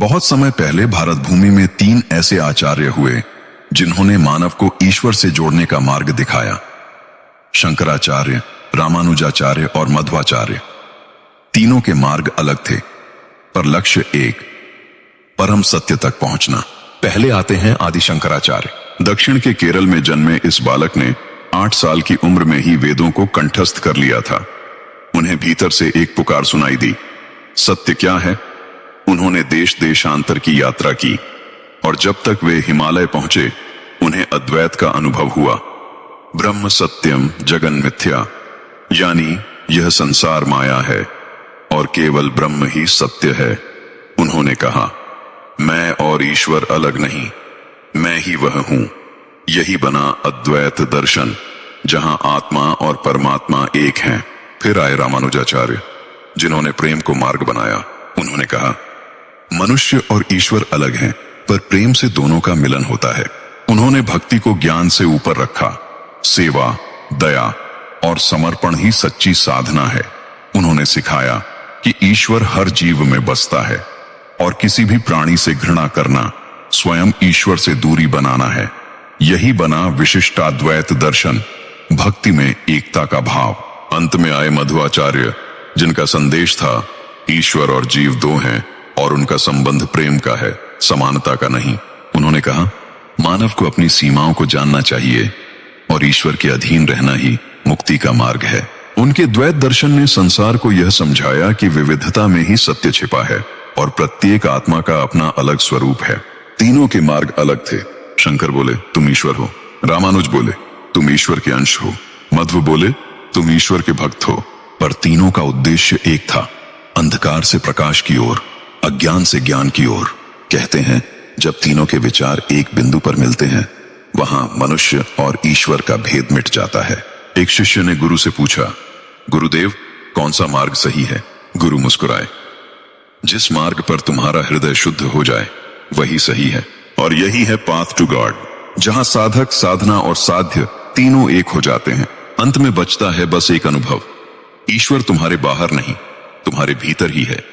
बहुत समय पहले भारत भूमि में 3 ऐसे आचार्य हुए जिन्होंने मानव को ईश्वर से जोड़ने का मार्ग दिखाया। शंकराचार्य, रामानुजाचार्य और मध्वाचार्य। तीनों के मार्ग अलग थे, पर लक्ष्य एक, परम सत्य तक पहुंचना। पहले आते हैं आदि शंकराचार्य। दक्षिण के केरल में जन्मे इस बालक ने 8 साल की उम्र में ही वेदों को कंठस्थ कर लिया था। उन्हें भीतर से एक पुकार सुनाई दी, सत्य क्या है? उन्होंने देश देशांतर की यात्रा की और जब तक वे हिमालय पहुंचे उन्हें अद्वैत का अनुभव हुआ। ब्रह्म सत्यम जगन मिथ्या, यानी यह संसार माया है और केवल ब्रह्म ही सत्य है। उन्होंने कहा, मैं और ईश्वर अलग नहीं, मैं ही वह हूं। यही बना अद्वैत दर्शन, जहां आत्मा और परमात्मा एक हैं। फिर आए रामानुजाचार्य, जिन्होंने प्रेम को मार्ग बनाया। उन्होंने कहा, मनुष्य और ईश्वर अलग हैं, पर प्रेम से दोनों का मिलन होता है। उन्होंने भक्ति को ज्ञान से ऊपर रखा। सेवा, दया और समर्पण ही सच्ची साधना है। उन्होंने सिखाया कि ईश्वर हर जीव में बसता है और किसी भी प्राणी से घृणा करना स्वयं ईश्वर से दूरी बनाना है। यही बना विशिष्टाद्वैत दर्शन, भक्ति में एकता का भाव। अंत में आए मध्वाचार्य, जिनका संदेश था ईश्वर और जीव दो हैं और उनका संबंध प्रेम का है, समानता का नहीं। उन्होंने कहा, मानव को अपनी सीमाओं को जानना चाहिए और ईश्वर के अधीन रहना ही मुक्ति का मार्ग है। उनके द्वैत दर्शन ने संसार को यह समझाया कि विविधता में ही सत्य छिपा है और प्रत्येक आत्मा का अपना अलग स्वरूप है। तीनों के मार्ग अलग थे। शंकर बोले, तुम ईश्वर हो। रामानुज बोले, तुम ईश्वर के अंश हो। मध्व बोले, तुम ईश्वर के भक्त हो। पर तीनों का उद्देश्य एक था, अंधकार से प्रकाश की ओर, अज्ञान से ज्ञान की ओर। कहते हैं, जब तीनों के विचार एक बिंदु पर मिलते हैं, वहां मनुष्य और ईश्वर का भेद मिट जाता है। एक शिष्य ने गुरु से पूछा, गुरुदेव, कौन सा मार्ग सही है? गुरु मुस्कुराए, जिस मार्ग पर तुम्हारा हृदय शुद्ध हो जाए वही सही है। और यही है पाथ टू गॉड, जहां साधक, साधना और साध्य तीनों एक हो जाते हैं। अंत में बचता है बस एक अनुभव, ईश्वर तुम्हारे बाहर नहीं, तुम्हारे भीतर ही है।